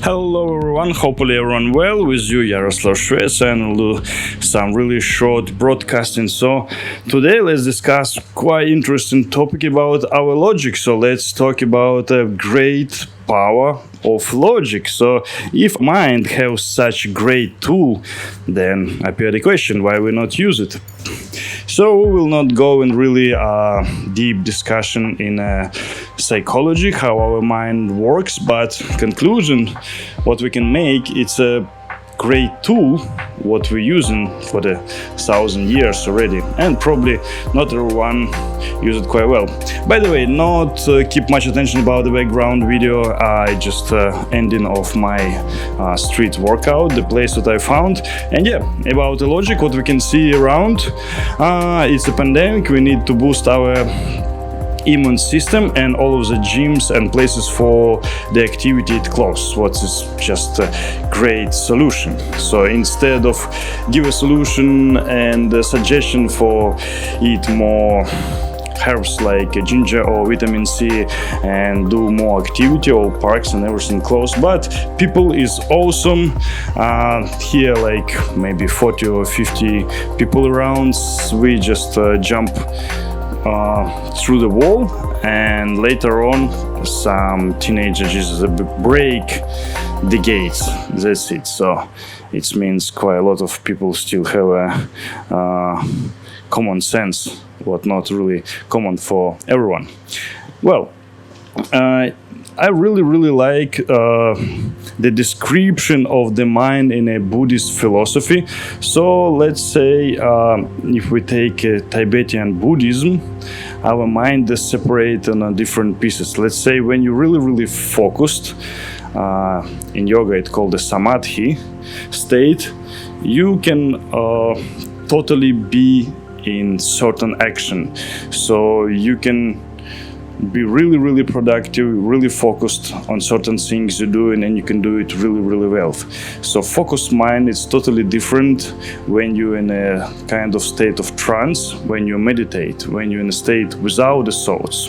Hello everyone, hopefully everyone well. With you Yaroslav Shvets, and we'll do some really short broadcasting. So today let's discuss quite interesting topic about our logic. So let's talk about a great power of logic. So if mind has such great tool, then appear the question why we not use it. So we will not go in really deep discussion in psychology, how our mind works, but conclusion, what we can make, it's a great tool, what we're using for the 1,000 years already, and probably not everyone use it quite well. By the way, not keep much attention about the background video. I just ending of my street workout, the place that I found, and yeah, about the logic, what we can see around. It's a pandemic. We need to boost our immune system, and all of the gyms and places for the activity it closed. What is just a great solution. So instead of give a solution and a suggestion for eat more herbs like ginger or vitamin C and do more activity or parks and everything close, but people is awesome. Here like maybe 40 or 50 people around, we just jump through the wall, and later on some teenagers just break the gates. That's it. So it means quite a lot of people still have a common sense, what not really common for everyone. Well, I really like the description of the mind in a Buddhist philosophy. So let's say if we take Tibetan Buddhism, our mind is separated on different pieces. Let's say when you're really focused, in yoga it's called the samadhi state, you can totally be in certain action. So you can be really productive, really focused on certain things you're doing, and you can do it really well. So focused mind is totally different when you're in a kind of state of trance, when you meditate, when you're in a state without the thoughts.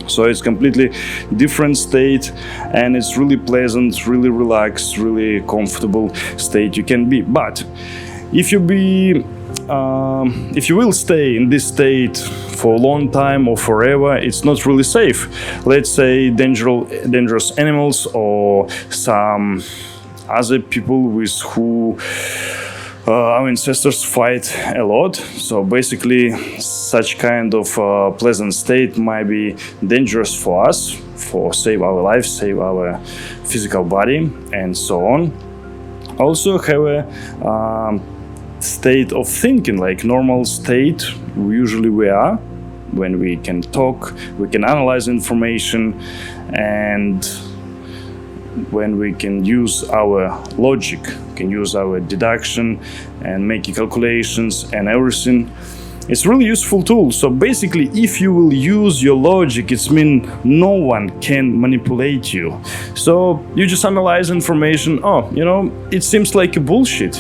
So it's completely different state, and it's really pleasant, really relaxed, really comfortable state you can be. But if you will stay in this state for a long time or forever, it's not really safe. Let's say dangerous animals or some other people with who our ancestors fight a lot. So basically such kind of pleasant state might be dangerous for us, for save our life, save our physical body, and so on. Also have a state of thinking, like normal state usually we are, when we can talk, we can analyze information, and when we can use our logic, can use our deduction and make calculations and everything. It's really useful tool. So basically, if you will use your logic, it's mean no one can manipulate you. So you just analyze information. It seems like a bullshit,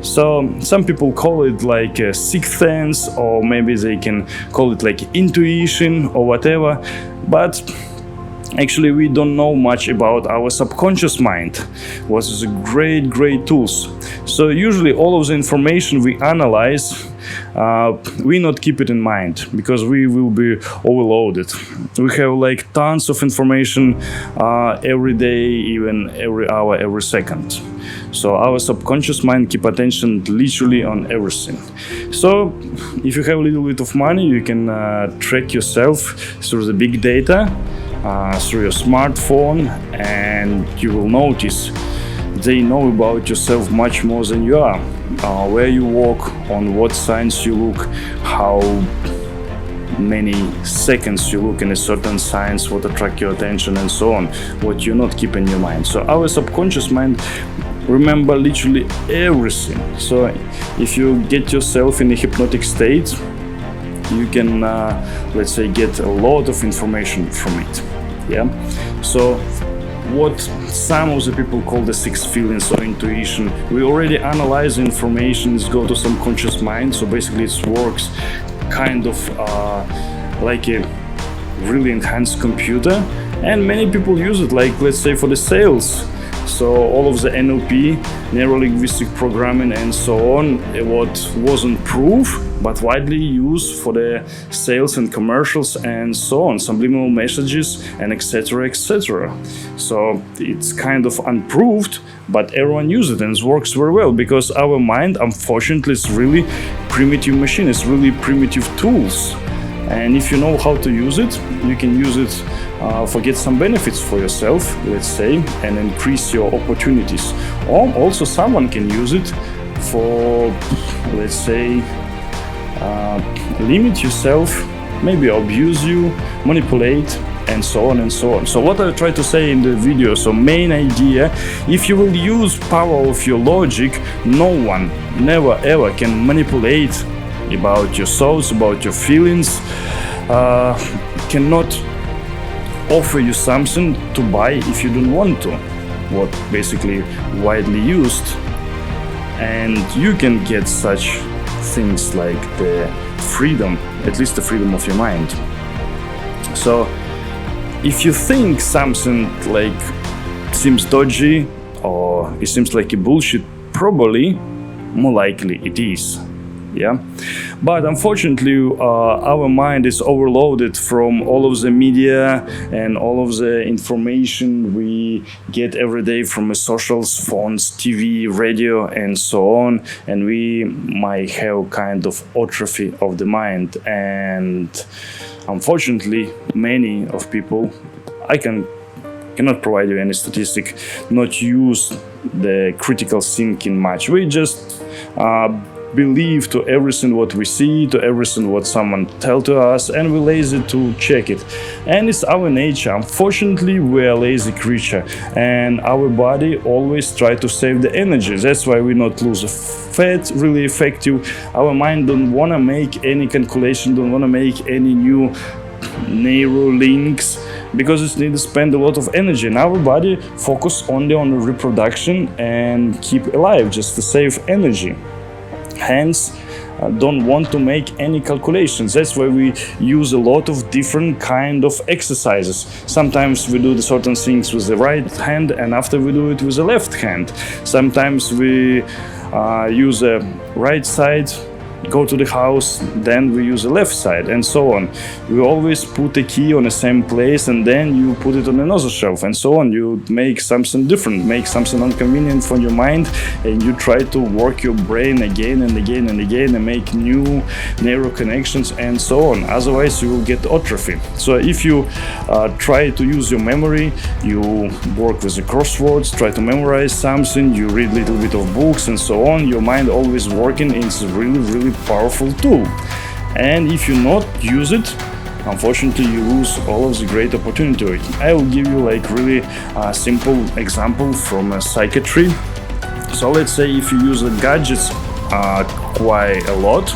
So some people call it like a sixth sense, or maybe they can call it like intuition or whatever. But actually we don't know much about our subconscious mind, what is a great tools. So usually all of the information we analyze, we not keep it in mind, because we will be overloaded. We have like tons of information every day, even every hour, every second. So our subconscious mind keep attention literally on everything. So if you have a little bit of money, you can track yourself through the big data, through your smartphone, and you will notice they know about yourself much more than you are. Where you walk, on what signs you look, how many seconds you look in a certain signs, what attract your attention, and so on, what you not keep in your mind. So our subconscious mind remember literally everything. So if you get yourself in a hypnotic state, you can let's say get a lot of information from it. So what some of the people call the sixth feelings or intuition, we already analyze the information, go to some conscious mind. So basically it works kind of like a really enhanced computer, and many people use it, like let's say for the sales. So all of the NLP, neuro-linguistic programming and so on, what wasn't proof but widely used for the sales and commercials and so on, subliminal messages and etc. etc. So it's kind of unproved, but everyone uses it and it works very well, because our mind, unfortunately, is really primitive machine. It's really primitive tools. And if you know how to use it, you can use it for get some benefits for yourself, let's say, and increase your opportunities. Or also someone can use it for, let's say, limit yourself, maybe abuse you, manipulate, and so on and so on. So what I try to say in the video, so main idea, if you will use power of your logic, no one, never ever can manipulate about your thoughts, about your feelings, cannot offer you something to buy if you don't want to, what basically widely used. And you can get such things like the freedom, at least the freedom of your mind. So if you think something like seems dodgy or it seems like a bullshit, probably more likely it is. Yeah, but unfortunately our mind is overloaded from all of the media and all of the information we get every day from socials, phones, TV, radio, and so on, and we might have kind of atrophy of the mind. And unfortunately many of people, I cannot provide you any statistic, not use the critical thinking much. We just believe to everything what we see, to everything what someone tell to us, and we're lazy to check it. And it's our nature. Unfortunately, we're a lazy creature, and our body always try to save the energy. That's why we not lose fat really effective. Our mind don't want to make any calculation, don't want to make any new neural links, because it needs to spend a lot of energy, and our body focus only on the reproduction and keep alive, just to save energy. Hence, don't want to make any calculations. That's why we use a lot of different kind of exercises. Sometimes we do the certain things with the right hand, and after we do it with the left hand. Sometimes we use the right side, go to the house, then we use the left side, and so on. We always put a key on the same place, and then you put it on another shelf, and so on. You make something different, make something inconvenient for your mind, and you try to work your brain again and again and again and make new neural connections and so on. Otherwise, you will get atrophy. So if you try to use your memory, you work with the crosswords, try to memorize something, you read a little bit of books and so on, your mind always working. It's really powerful tool. And if you not use it, unfortunately you lose all of the great opportunity. I will give you like really simple example from psychiatry. So let's say if you use the gadgets quite a lot,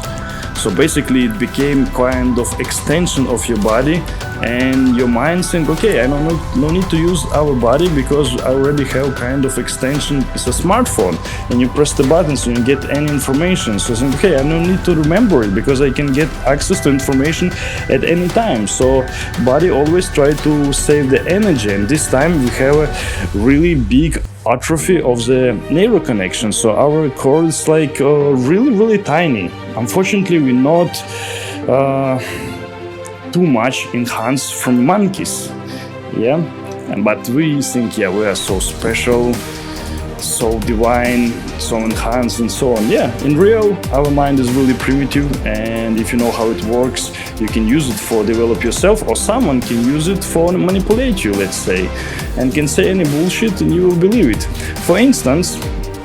so basically it became kind of extension of your body, and your mind think, okay, I no need to use our body because I already have kind of extension. It's a smartphone, and you press the buttons and you get any information. So I think, okay, I don't need to remember it because I can get access to information at any time. So body always try to save the energy, and this time we have a really big atrophy of the neural connection. So our core is like really tiny. Unfortunately, we're not too much enhanced from monkeys. Yeah, but we think, yeah, we are so special, so divine, so enhanced, and so on. Yeah, in real, our mind is really primitive, and if you know how it works, you can use it for develop yourself, or someone can use it for manipulate you, let's say, and can say any bullshit and you will believe it. For instance,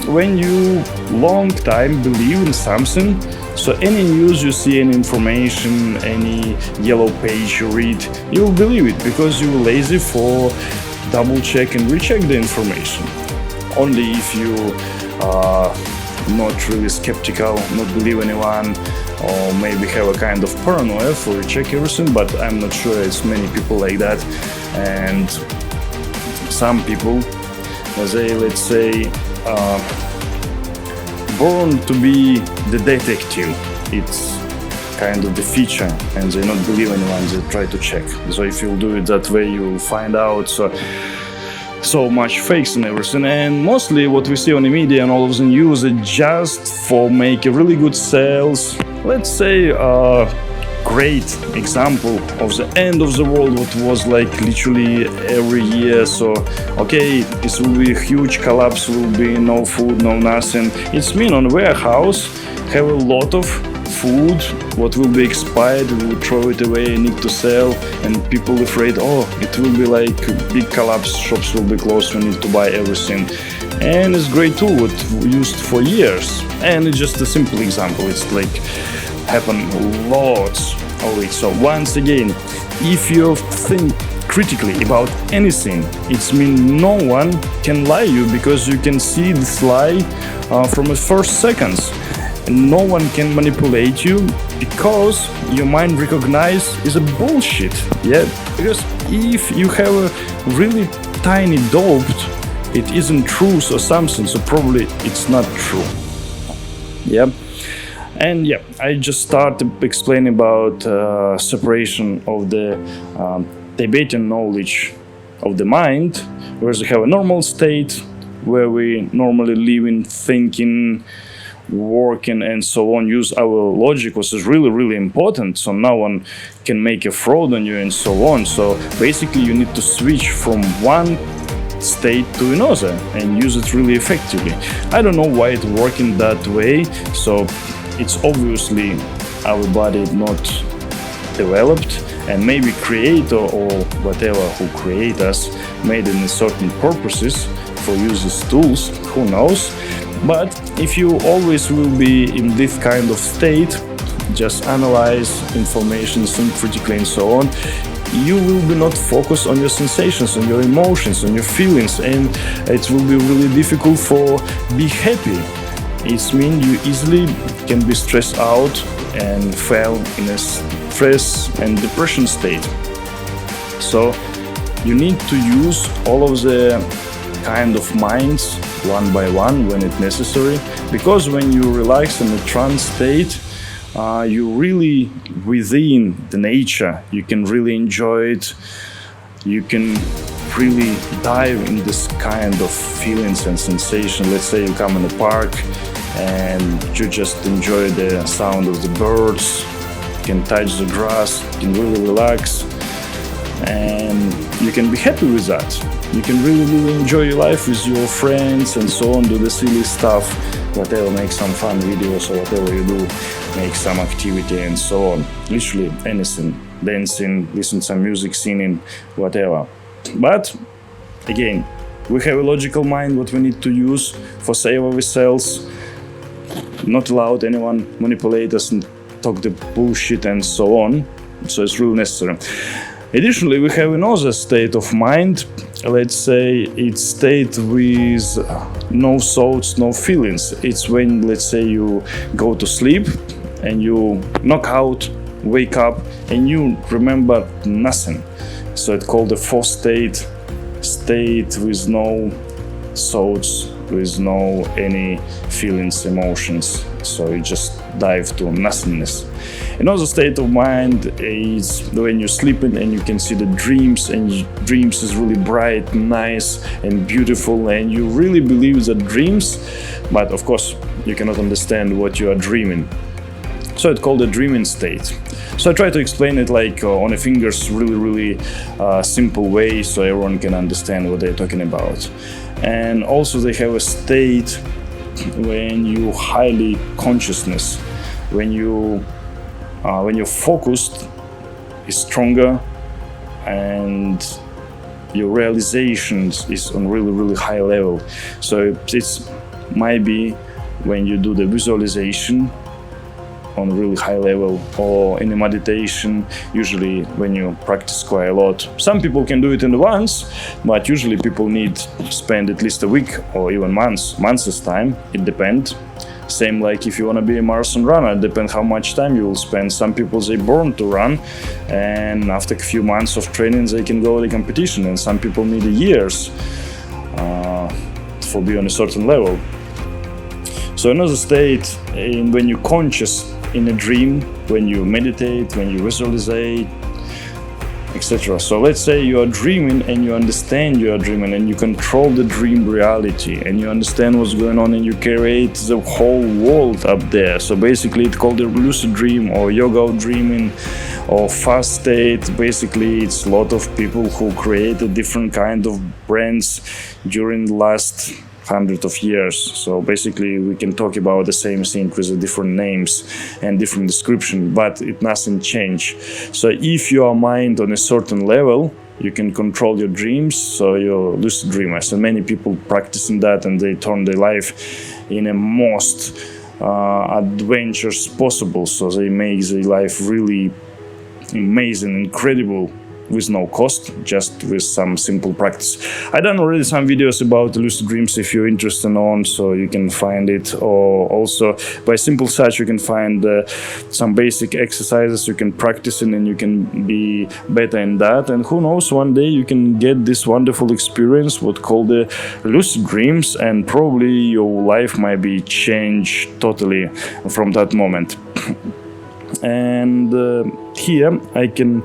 when you long time believe in something, so any news you see, any information, any yellow page you read, you will believe it because you're lazy for double check and recheck the information. Only if you are not really skeptical, not believe anyone, or maybe have a kind of paranoia for recheck everything, but I'm not sure it's many people like that. And some people, they, let's say, born to be the detective. It's kind of the feature, and they not believe anyone, they try to check. So if you do it that way, you'll find out so much fakes and everything. And mostly what we see on the media and all of the news is just for make a really good sales. Let's say great example of the end of the world, what was like literally every year. So okay, this will be a huge collapse, will be no food, no nothing. It's mean on warehouse have a lot of food what will be expired, we will throw it away, need to sell, and people afraid, oh, it will be like big collapse, shops will be closed, we need to buy everything. And it's great tool what used for years, and it's just a simple example. It's like happen lots of it. So once again, if you think critically about anything, it's mean no one can lie you, because you can see this lie from the first seconds. No one can manipulate you, because your mind recognize is a bullshit. Yeah, because if you have a really tiny doubt, it isn't truth or something, so probably it's not true. Yeah. And yeah, I just started explaining about separation of the Tibetan knowledge of the mind, where we have a normal state where we normally live in thinking, working and so on, use our logic, which is really important, so no one can make a fraud on you and so on. So basically you need to switch from one state to another and use it really effectively. I don't know why it's working that way, so it's obviously our body not developed, and maybe creator or whatever who create us made it in certain purposes for uses tools, who knows. But if you always will be in this kind of state, just analyze information, think critically and so on, you will be not focused on your sensations, on your emotions, on your feelings, and it will be really difficult for be happy. It means you easily can be stressed out and fall in a stress and depression state. So you need to use all of the kind of minds one by one when it's necessary, because when you relax in a trance state, you really within the nature, you can really enjoy it, you can really dive in this kind of feelings and sensation. Let's say you come in a park and you just enjoy the sound of the birds, you can touch the grass, you can really relax, and you can be happy with that. You can really enjoy your life with your friends and so on, do the silly stuff, whatever, make some fun videos or whatever you do, make some activity and so on. Literally anything, dancing, listen to some music, singing, whatever. But again, we have a logical mind what we need to use for save ourselves, not allowed anyone manipulate us and talk the bullshit and so on. So it's really necessary. Additionally, we have another state of mind. Let's say it's state with no thoughts, no feelings. It's when, let's say, you go to sleep and you knock out, wake up, and you remember nothing. So it's called the fourth state with no thoughts, with no any feelings, emotions. So you just dive to nothingness. Another state of mind is when you're sleeping and you can see the dreams, and dreams is really bright, nice and beautiful, and you really believe that dreams, but of course you cannot understand what you are dreaming. So it's called a dreaming state. So I try to explain it like on a fingers, really simple way, so everyone can understand what they're talking about. And also they have a state when you highly consciousness, when you're focused is stronger, and your realizations is on really high level. So it's might be when you do the visualization on a really high level, or in a meditation, usually when you practice quite a lot. Some people can do it in once, but usually people need to spend at least a week or even months time. It depends. Same like if you want to be a marathon runner, it depends how much time you will spend. Some people, they born to run, and after a few months of training they can go to the competition, and some people need years for be on a certain level. So another state when you're conscious in a dream when you meditate, when you visualize, etc. So let's say you are dreaming and you understand you are dreaming and you control the dream reality and you understand what's going on and you create the whole world up there. So basically it's called a lucid dream or yoga dreaming or fast state. Basically it's a lot of people who created different kind of brands during the last hundreds of years. So basically we can talk about the same thing with the different names and different description, but it nothing change. So if your mind on a certain level, you can control your dreams, so you're lucid dreamers. And many people practicing that and they turn their life in a most adventures possible. So they make their life really amazing, incredible, with no cost, just with some simple practice. I done already some videos about lucid dreams if you're interested on, so you can find it. Or also by simple search you can find some basic exercises you can practice in and you can be better in that. And who knows, one day you can get this wonderful experience what called the lucid dreams, and probably your life might be changed totally from that moment. And here I can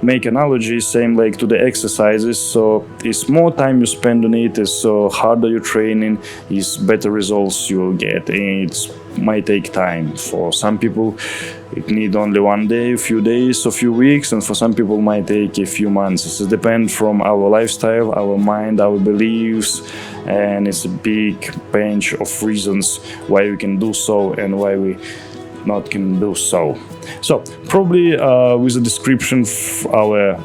make analogy same like to the exercises. So it's more time you spend on it, is so harder your training, is better results you will get. And it might take time. For some people it need only one day, a few days, a few weeks, and for some people might take a few months. It depends from our lifestyle, our mind, our beliefs, and it's a big bunch of reasons why we can do so and why we not can do so. So probably with a description of our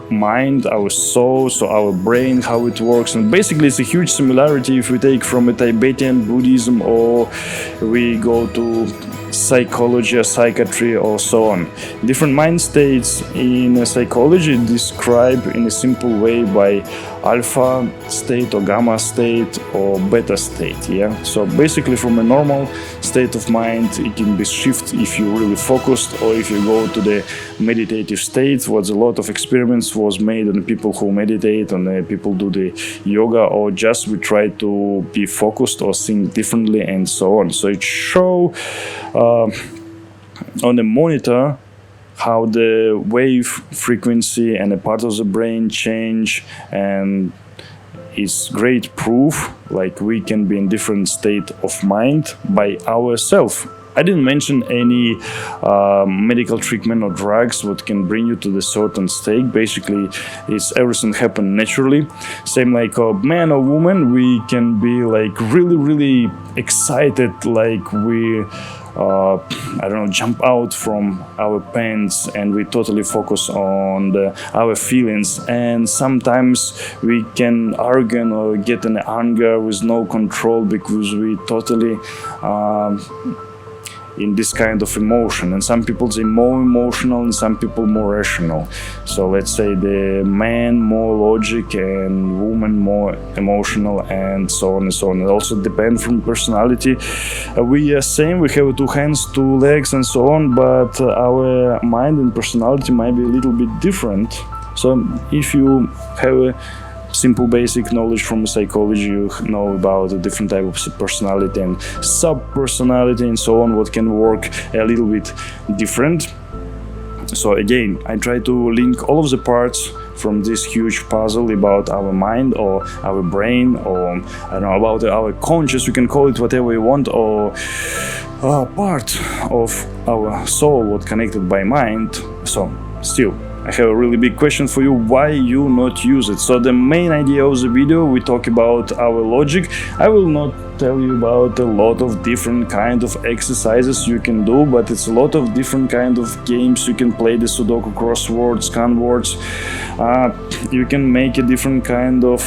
mind, our soul, so our brain, how it works. And basically it's a huge similarity if we take from a Tibetan Buddhism or we go to psychology or psychiatry or so on. Different mind states in psychology described in a simple way by alpha state or gamma state or beta state. Yeah, so basically from a normal state of mind it can be shifted if you really focused, or if you go to the meditative state. What's a lot of experiments was made on people who meditate, on people do the yoga, or just we try to be focused or think differently and so on. So it show on the monitor how the wave frequency and a part of the brain change, and it's great proof like we can be in different state of mind by ourselves. I didn't mention any medical treatment or drugs what can bring you to the certain state. Basically it's everything happen naturally. Same like a man or woman, we can be like really excited, like we I don't know, jump out from our pants and we totally focus on our feelings. And sometimes we can argue or get an anger with no control because we totally in this kind of emotion. And some people say more emotional and some people more rational. So let's say the man more logic and woman more emotional, and so on and so on. It also depends from personality. We are same, we have 2 hands, 2 legs and so on, but our mind and personality might be a little bit different. So if you have a simple basic knowledge from psychology, you know about the different type of personality and sub-personality and so on, what can work a little bit different. So again, I try to link all of the parts from this huge puzzle about our mind or our brain, or I don't know, about our conscious, you can call it whatever you want, or part of our soul what connected by mind. So still I have a really big question for you, why you not use it? So the main idea of the video, we talk about our logic. I will not tell you about a lot of different kind of exercises you can do, but it's a lot of different kind of games you can play, the Sudoku, crosswords, scan words. You can make a different kind of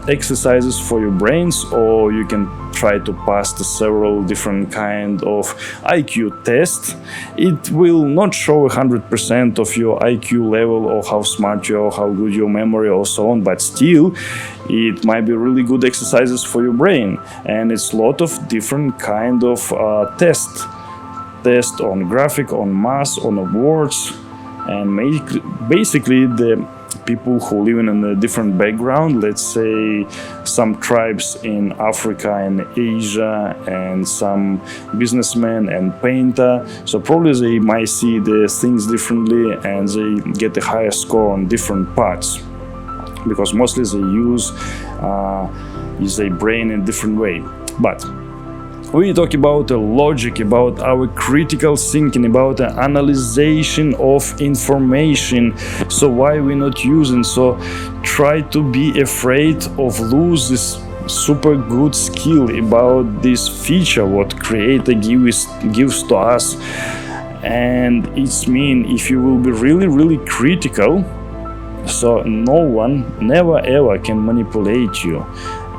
exercises for your brains, or you can try to pass the several different kind of IQ tests. It will not show 100% of your IQ level or how smart you are, how good your memory or so on, but still it might be really good exercises for your brain. And it's a lot of different kind of test on graphic, on math, on words, and basically the people who live in a different background, let's say some tribes in Africa and Asia, and some businessmen and painter. So probably they might see the things differently and they get a higher score on different parts, because mostly they use their brain in a different way. But we talk about the logic, about our critical thinking, about the analyzation of information. So why we not using? So try to be afraid of lose this super good skill about this feature what creator gives to us. And it's mean if you will be really critical, so no one never ever can manipulate you.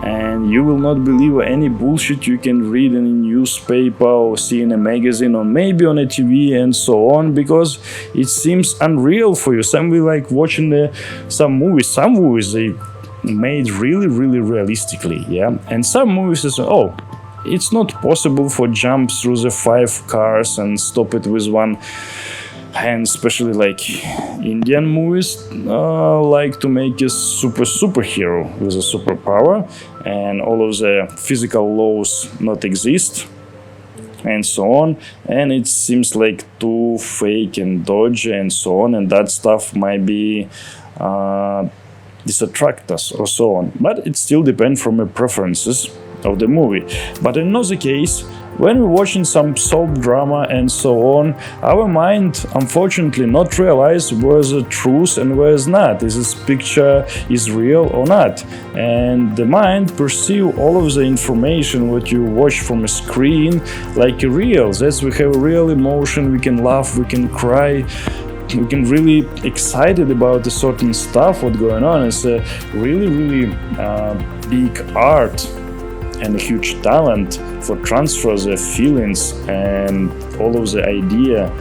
And you will not believe any bullshit you can read in a newspaper or see in a magazine or maybe on a TV and so on, because it seems unreal for you. Some will like watching some movies. Some movies they made really realistically, yeah. And some movies is it's not possible for jump through the 5 cars and stop it with one hand, especially like Indian movies like to make a superhero with a superpower, and all of the physical laws not exist and so on, and it seems like too fake and dodgy and so on, and that stuff might be distract us or so on. But it still depends from the preferences of the movie. But in another case, when we're watching some soap drama and so on, our mind unfortunately not realize where's the truth and where's not. Is this picture is real or not? And the mind perceive all of the information what you watch from a screen like real. That's we have a real emotion, we can laugh, we can cry, we can really excited about a certain stuff what going on. It's a really big art and a huge talent for transfer the feelings and all of the idea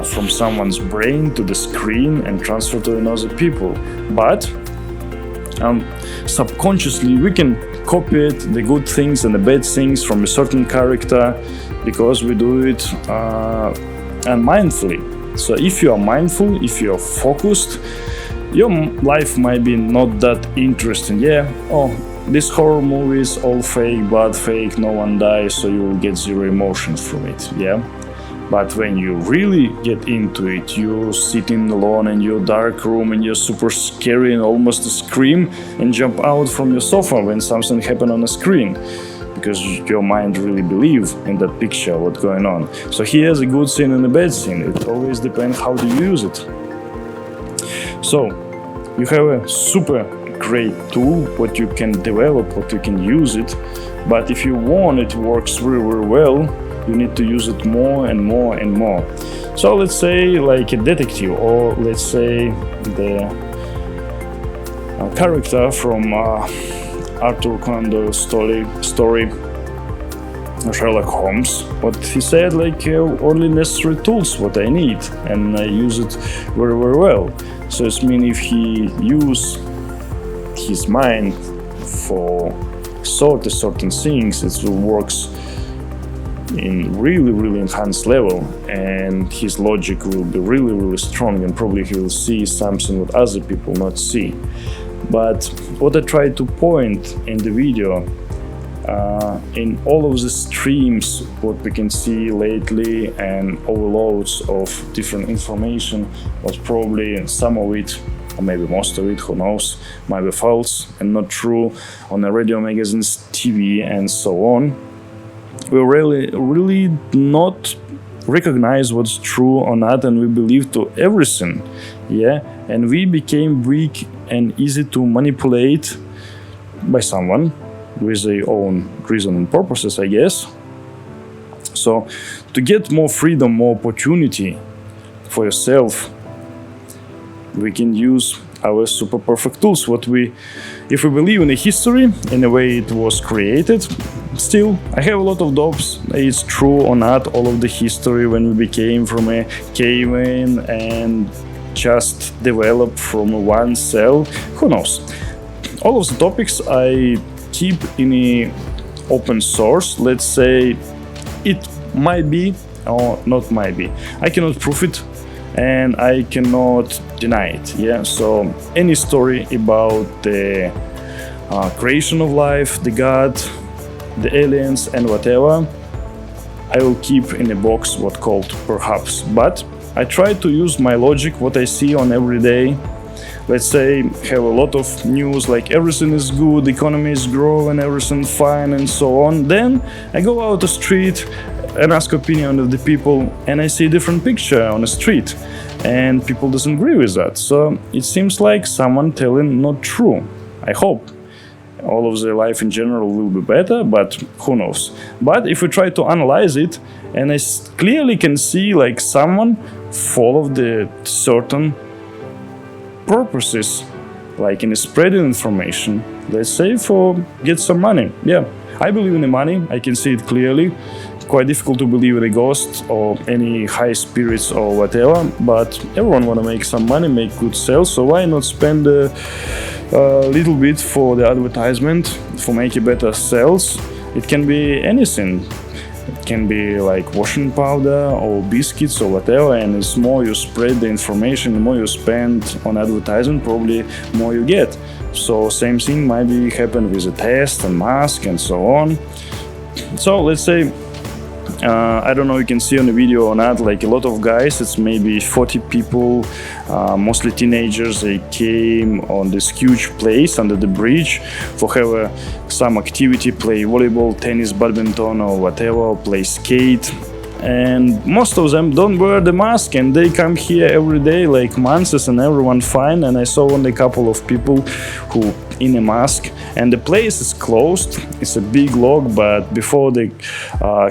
from someone's brain to the screen and transfer to another people. But subconsciously we can copy it, the good things and the bad things from a certain character, because we do it unmindfully. So if you are mindful, if you are focused, your life might be not that interesting. This horror movie is all fake, but fake, no one dies, so you will get zero emotions from it, yeah? But when you really get into it, you're sitting alone in your dark room and you're super scary and almost scream and jump out from your sofa when something happens on the screen, because your mind really believes in that picture, what's going on. So here's a good scene and a bad scene. It always depends how to use it. So you have a super great tool what you can develop, what you can use it, but if you want it works very well, you need to use it more and more. So let's say like a detective, or let's say the character from Arthur Conan Doyle's story Sherlock Holmes, what he said, like only necessary tools what I need, and I use it very well. So it's mean if he use his mind for certain things, it works in really enhanced level, and his logic will be really strong, and probably he will see something that other people not see. But what I try to point in the video, in all of the streams what we can see lately and overloads of different information, was probably some of it, or maybe most of it, who knows, might be false and not true on the radio, magazines, TV and so on. We really not recognize what's true or not, and we believe to everything, yeah, and we became weak and easy to manipulate by someone with their own reason and purposes, I guess. So to get more freedom, more opportunity for yourself, we can use our super perfect tools. If we believe in the history, in the way it was created, still, I have a lot of doubts it's true or not, all of the history when we became from a caveman and just developed from one cell, who knows. All of the topics I keep in the open source. Let's say it might be or not might be. I cannot prove it, and I cannot deny it. Yeah, so any story about the creation of life, the God, the aliens, and whatever, I will keep in a box what called perhaps. But I try to use my logic, what I see on every day. Let's say have a lot of news like everything is good, economy is growing, everything fine, and so on. Then I go out the street and ask opinion of the people, and I see a different picture on the street, and people doesn't agree with that. So it seems like someone telling not true. I hope all of their life in general will be better, but who knows. But if we try to analyze it, and I clearly can see like someone follow the certain purposes, like in spreading information, let's say for get some money. Yeah, I believe in the money, I can see it clearly. Quite difficult to believe in a ghost or any high spirits or whatever, but everyone want to make some money, make good sales, so why not spend a little bit for the advertisement, for making better sales. It can be anything. It can be like washing powder or biscuits or whatever, and the more you spread the information, the more you spend on advertisement, probably more you get. So same thing might be happen with a test and mask and so on. So let's say I don't know, you can see on the video or not, like a lot of guys, it's maybe 40 people, mostly teenagers, they came on this huge place under the bridge for have some activity, play volleyball, tennis, badminton or whatever, or play skate. And most of them don't wear the mask, and they come here every day like months, and everyone fine. And I saw only a couple of people who in a mask, and the place is closed. It's a big lock, but before the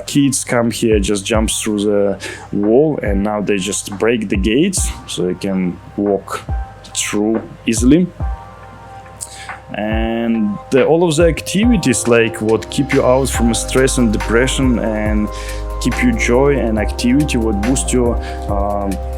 kids come here, just jumps through the wall, and now they just break the gates so they can walk through easily. And all of the activities like what keep you out from stress and depression and keep you joy and activity, what boost your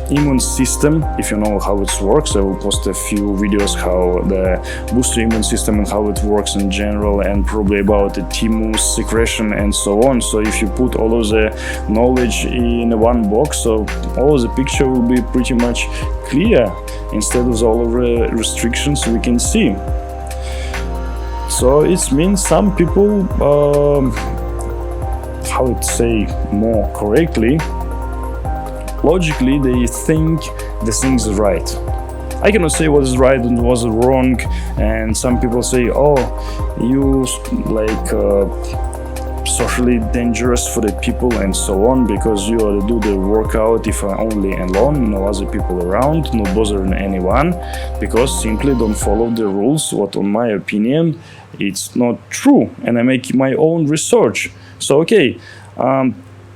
immune system. If you know how it works, I will post a few videos how the boost your immune system and how it works in general, and probably about the thymus secretion and so on. So if you put all of the knowledge in one box, so all of the picture will be pretty much clear instead of all of the restrictions we can see. So it means some people how to say more correctly, logically they think the things is right. I cannot say what is right and what is wrong, and some people say, oh, you like socially dangerous for the people and so on, because you do the workout if I'm only alone, no other people around, no bothering anyone, because simply don't follow the rules, what on my opinion it's not true, and I make my own research. So okay,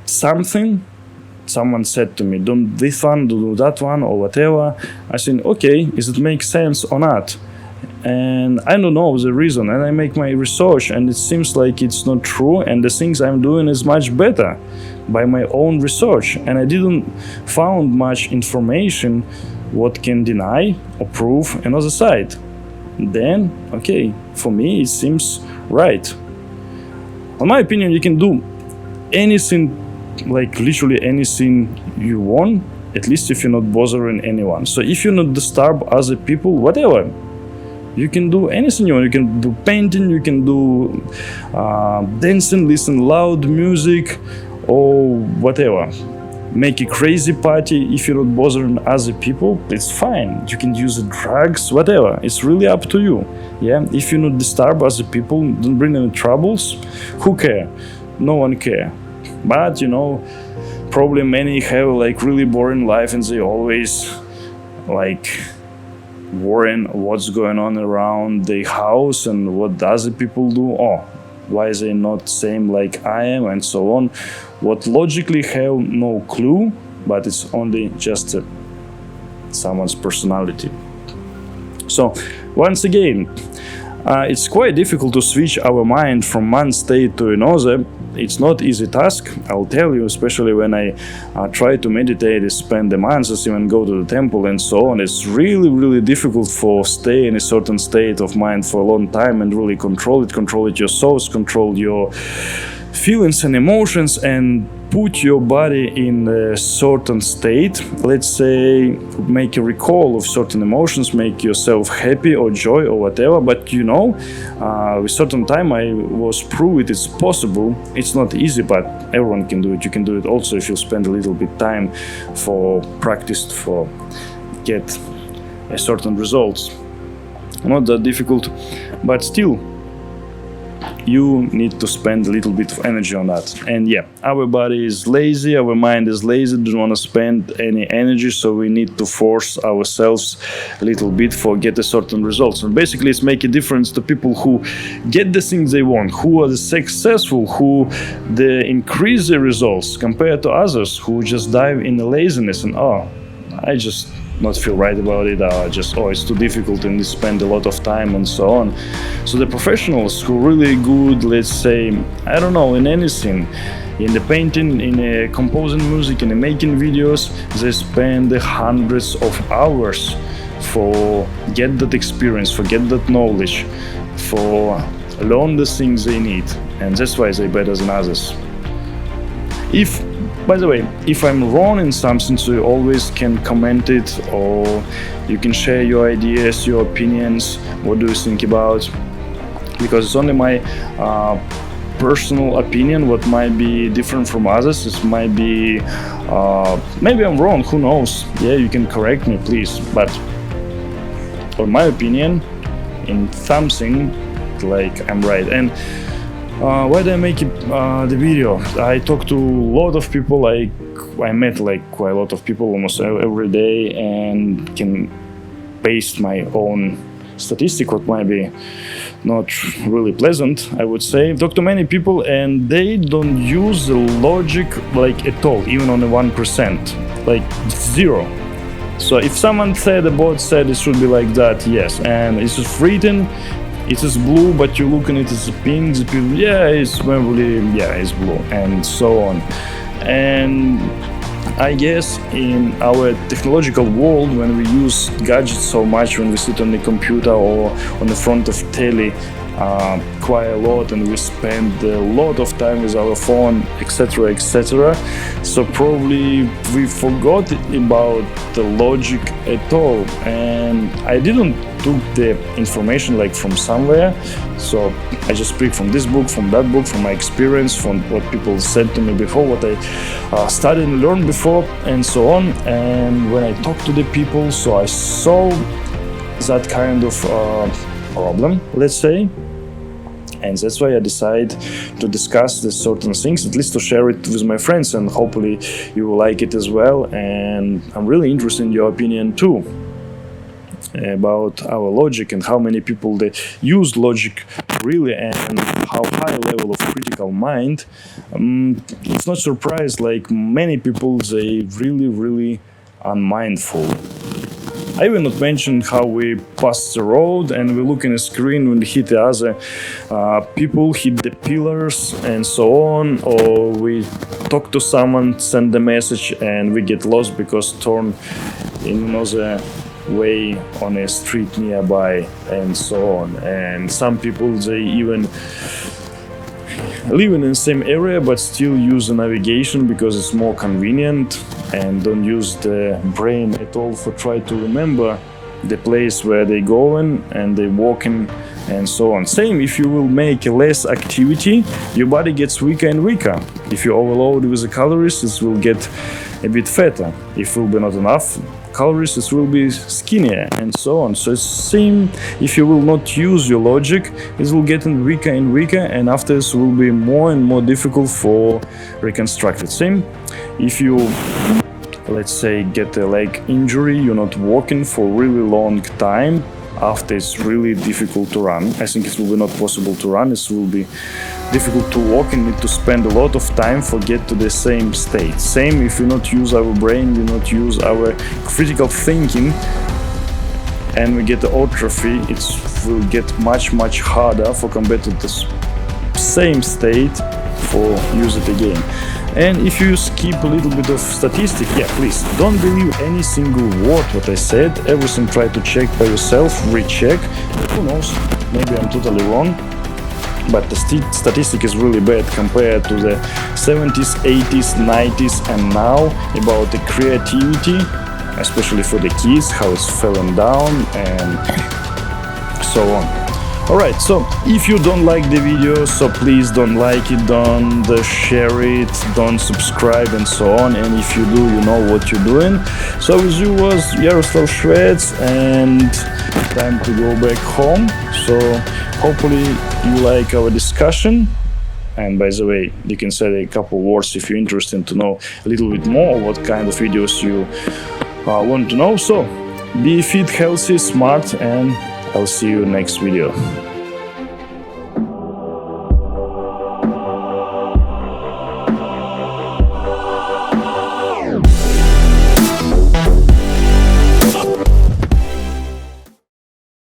someone said to me, do this one, do that one, or whatever. I think, okay, does it make sense or not? And I don't know the reason, and I make my research, and it seems like it's not true, and the things I'm doing is much better by my own research, and I didn't found much information what can deny or prove another side. Then, okay, for me it seems right. In my opinion, you can do anything, like literally anything you want, at least if you're not bothering anyone. So if you not disturb other people, whatever, you can do anything you want. You can do painting, you can do dancing, listen loud music, or whatever. Make a crazy party. If you're not bothering other people, it's fine. You can use drugs, whatever. It's really up to you. Yeah, if you not disturb other people, don't bring any troubles, who care? No one care. But you know, probably many have like really boring life, and they always like worrying what's going on around their house and what other people do. Oh, why is they not same like I am, and so on. What logically have no clue, but it's only just someone's personality. So once again, it's quite difficult to switch our mind from one state to another. It's not easy task, I'll tell you, especially when I try to meditate, spend the months, even go to the temple and so on. It's really difficult for stay in a certain state of mind for a long time and really control it your thoughts, control your feelings and emotions, and put your body in a certain state, let's say make a recall of certain emotions, make yourself happy or joy or whatever, but with certain time I was proved it's possible. It's not easy, but everyone can do it. You can do it also if you spend a little bit time for practice, for get a certain results. Not that difficult, but still you need to spend a little bit of energy on that. And yeah, our body is lazy, our mind is lazy, don't want to spend any energy, so we need to force ourselves a little bit for get a certain results. And basically it's make a difference to people who get the things they want, who are the successful, who they increase the results compared to others who just dive in the laziness and I just not feel right about it, it's too difficult and spend a lot of time and so on. So the professionals who really good, let's say, in anything, in the painting, in composing music, in making videos, they spend hundreds of hours for get that experience, for get that knowledge, for learn the things they need, and that's why they're better than others. By the way, if I'm wrong in something, so you always can comment it, or you can share your ideas, your opinions, what do you think about, because it's only my personal opinion, what might be different from others. It might be, maybe I'm wrong, who knows, yeah, you can correct me please, but for my opinion, in something, like I'm right. And why did I make the video? I talked to a lot of people, I met quite a lot of people almost every day, and can paste my own statistic, what might be not really pleasant, I would say. Talk to many people and they don't use the logic at all, even on the 1%, zero. So if someone said, the bot said it should be like that, yes, and it's just written, it is blue, but you look at it as a pink, it's probably, it's blue, and so on. And I guess in our technological world, when we use gadgets so much, when we sit on the computer or on the front of telly quite a lot, and we spend a lot of time with our phone, etc., so probably we forgot about the logic at all. And I didn't took the information from somewhere, so I just speak from this book, from that book, from my experience, from what people said to me before, what I studied and learned before, and so on. And when I talked to the people, so I saw that kind of problem, let's say. And that's why I decided to discuss these certain things, at least to share it with my friends, and hopefully you will like it as well. And I'm really interested in your opinion too about our logic and how many people they use logic really, and how high level of critical mind. It's not surprise, many people, they really unmindful. I will not mention how we pass the road and we look in a screen when we hit the other people, hit the pillars and so on, or we talk to someone, send a message, and we get lost because turn in another way on a street nearby and so on. And some people, they even live in the same area but still use the navigation because it's more convenient, and don't use the brain at all for try to remember the place where they going and they walking and so on. Same, if you will make less activity, your body gets weaker and weaker. If you overload with the calories, it will get a bit fatter. If will be not enough calories, it will be skinnier and so on. So it's same, if you will not use your logic, it will get weaker and weaker, and after this will be more and more difficult for reconstruct it. Same, if you, let's say, get a leg injury, you're not walking for a really long time, after it's really difficult to run. I think it will be not possible to run, it will be difficult to walk and need to spend a lot of time for get to the same state. Same, if we not use our brain, we not use our critical thinking, and we get the atrophy, it will get much harder for compared to the same state for use it again. And if you skip a little bit of statistic, please don't believe any single word what I said. Everything try to check by yourself, recheck. Who knows, maybe I'm totally wrong. but the statistic is really bad compared to the 70s, 80s, 90s, and now about the creativity, especially for the kids, how it's falling down and so on. Alright, so if you don't like the video, so please don't like it, don't share it, don't subscribe and so on, and if you do, you know what you're doing. So with you was Yaroslav Shvets, and time to go back home. So hopefully you like our discussion. And by the way, you can say a couple words if you're interested to know a little bit more what kind of videos you want to know. So be fit, healthy, smart, and I'll see you next video.